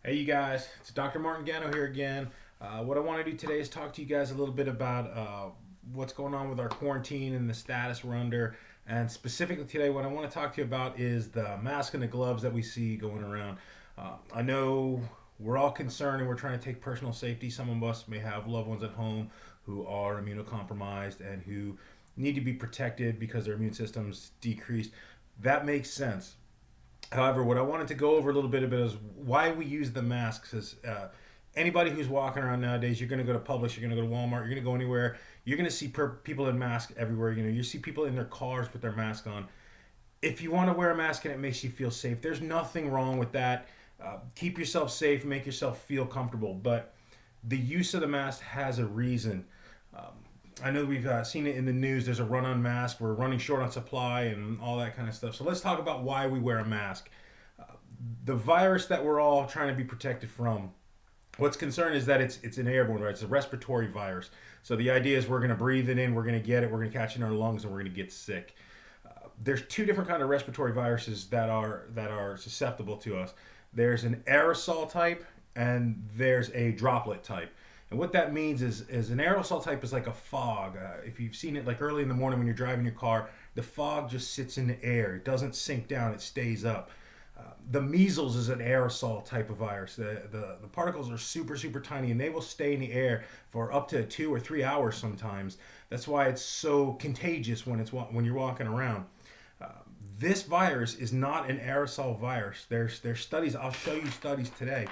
Hey, you guys, it's Dr. Martin Gano here again. What I want to do today is talk to you guys a little bit about what's going on with our quarantine and the status we're under. And specifically today, what I want to talk to you about is the mask and the gloves that we see going around. I know we're all concerned and we're trying to take personal safety. Some of us may have loved ones at home who are immunocompromised and who need to be protected because their immune system's decreased. That makes sense. However, what I wanted to go over a little bit about is why we use the masks. Is anybody who's walking around nowadays, you're going to go to Publix, you're going to go to Walmart, you're going to go anywhere, you're going to see people in masks everywhere. You see people in their cars with their mask on. If you want to wear a mask and it makes you feel safe, there's nothing wrong with that. Keep yourself safe, make yourself feel comfortable. But the use of the mask has a reason. Um, I know we've seen it in the news. There's a run on masks. We're running short on supply and all that kind of stuff. So let's talk about why we wear a mask. Uh, the virus that we're all trying to be protected from. What's concerned is that it's an airborne, right? It's a respiratory virus. So the idea is we're going to breathe it in, we're going to get it, we're going to catch it in our lungs, and we're going to get sick. There's two different kind of respiratory viruses that are susceptible to us. There's an aerosol type and there's a droplet type. And what that means is an aerosol type is like a fog. If you've seen it like early in the morning when you're driving your car, the fog just sits in the air. It doesn't sink down, it stays up. The measles is an aerosol type of virus. The particles are super, super tiny and they will stay in the air for up to 2 or 3 hours sometimes. That's why it's so contagious when you're walking around. Uh, this virus is not an aerosol virus. There's studies. I'll show you studies today.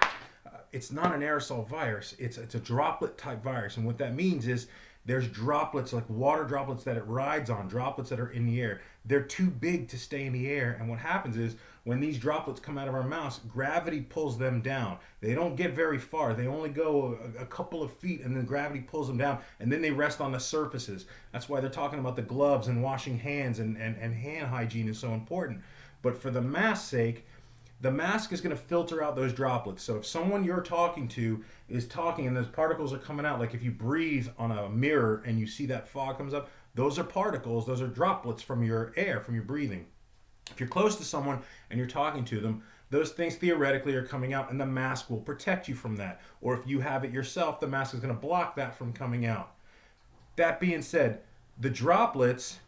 It's not an aerosol virus. It's a droplet type virus, and what that means is there's droplets like water droplets that it rides on, droplets that are in the air. They're too big to stay in the air, and what happens is when these droplets come out of our mouths, gravity pulls them down. They don't get very far. They only go a couple of feet, and then gravity pulls them down, and then they rest on the surfaces. That's why they're talking about the gloves and washing hands and hand hygiene is so important. But for the mask's sake, the mask is going to filter out those droplets. So if someone you're talking to is talking and those particles are coming out, like if you breathe on a mirror and you see that fog comes up, those are particles, those are droplets from your air, from your breathing. If you're close to someone and you're talking to them, those things theoretically are coming out and the mask will protect you from that. Or if you have it yourself, the mask is going to block that from coming out. That being said, the droplets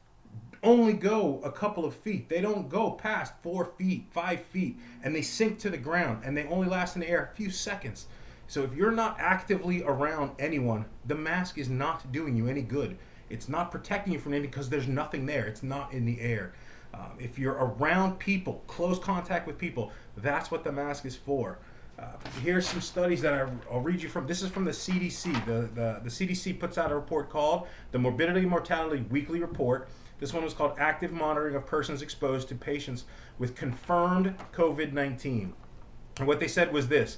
only go a couple of feet. They don't go past 4 feet, 5 feet, and they sink to the ground and they only last in the air a few seconds. So if you're not actively around anyone, the mask is not doing you any good. It's not protecting you from anything because there's nothing there. It's not in the air. If you're around people, close contact with people, that's what the mask is for. Here's some studies that I'll read you from. This is from the CDC. The CDC puts out a report called the Morbidity and Mortality Weekly Report. This one was called Active Monitoring of Persons Exposed to Patients with Confirmed COVID 19. And what they said was this.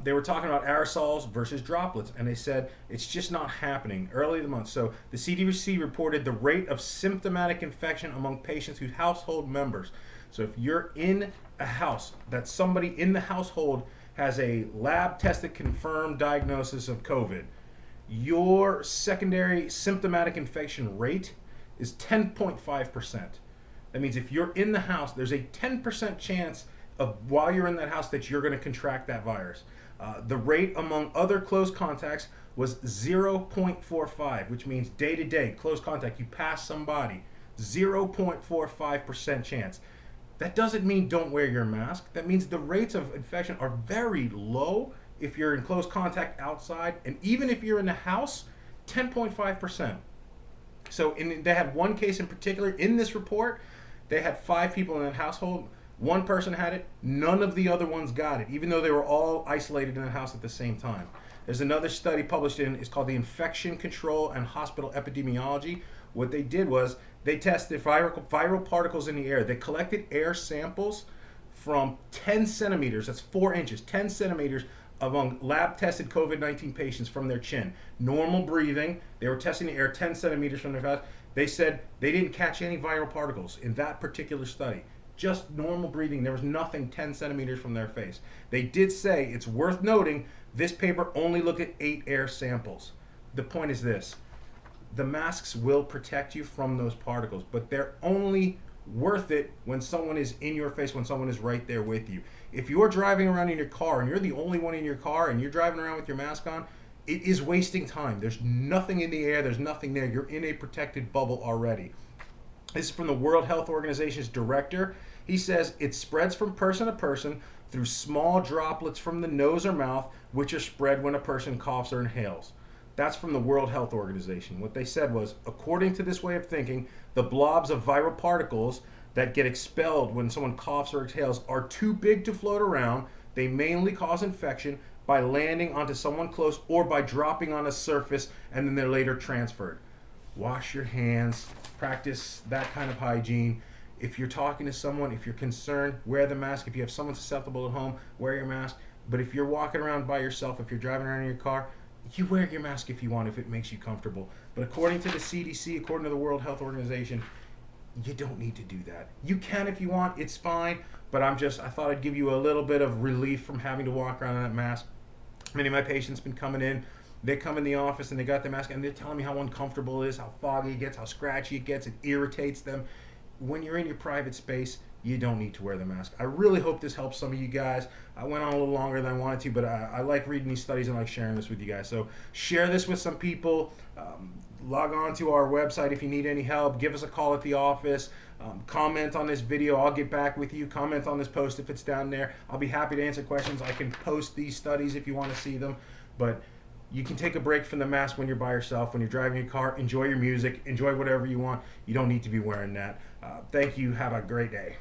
They were talking about aerosols versus droplets, and they said it's just not happening early in the month. So the CDC reported the rate of symptomatic infection among patients whose household members. So if you're in a house that somebody in the household has a lab tested confirmed diagnosis of COVID, your secondary symptomatic infection rate is 10.5%. That means if you're in the house, there's a 10% chance of while you're in that house that you're going to contract that virus. The rate among other close contacts was 0.45, which means day to day, close contact, you pass somebody, 0.45% chance. That doesn't mean don't wear your mask. That means the rates of infection are very low if you're in close contact outside, and even if you're in the house, 10.5%. So they had one case in particular in this report. They had 5 people in that household. One person had it. None of the other ones got it, even though they were all isolated in the house at the same time. There's another study published in, it's called the Infection Control and Hospital Epidemiology. What they did was they tested viral particles in the air. They collected air samples from 10 centimeters, that's 4 inches, 10 centimeters among lab tested COVID 19 patients from their chin. Normal breathing, they were testing the air 10 centimeters from their mouth. They said they didn't catch any viral particles in that particular study. Just normal breathing. There was nothing 10 centimeters from their face. They did say, it's worth noting, this paper only looked at 8 air samples. The point is this: the masks will protect you from those particles, but they're only worth it when someone is in your face, when someone is right there with you. If you're driving around in your car and you're the only one in your car and you're driving around with your mask on, it is wasting time. There's nothing in the air, there's nothing there. You're in a protected bubble already. This is from the World Health Organization's director. He says it spreads from person to person through small droplets from the nose or mouth, which are spread when a person coughs or inhales. That's from the World Health Organization. What they said was, according to this way of thinking, the blobs of viral particles that get expelled when someone coughs or exhales are too big to float around. They mainly cause infection by landing onto someone close or by dropping on a surface and then they're later transferred. Wash your hands, practice that kind of hygiene. If you're talking to someone, if you're concerned, wear the mask. If you have someone susceptible at home, wear your mask. But if you're walking around by yourself, if you're driving around in your car, you wear your mask if you want, if it makes you comfortable. But according to the CDC, according to the World Health Organization, you don't need to do that. You can if you want, it's fine. But I thought I'd give you a little bit of relief from having to walk around in that mask. Many of my patients been coming in. They come in the office and they got their mask and they're telling me how uncomfortable it is, how foggy it gets, how scratchy it gets, it irritates them. When you're in your private space, you don't need to wear the mask. I really hope this helps some of you guys. I went on a little longer than I wanted to, but I like reading these studies and I like sharing this with you guys. So share this with some people. Log on to our website if you need any help. Give us a call at the office. Comment on this video. I'll get back with you. Comment on this post if it's down there. I'll be happy to answer questions. I can post these studies if you want to see them. But you can take a break from the mask when you're by yourself, when you're driving your car. Enjoy your music. Enjoy whatever you want. You don't need to be wearing that. Thank you. Have a great day.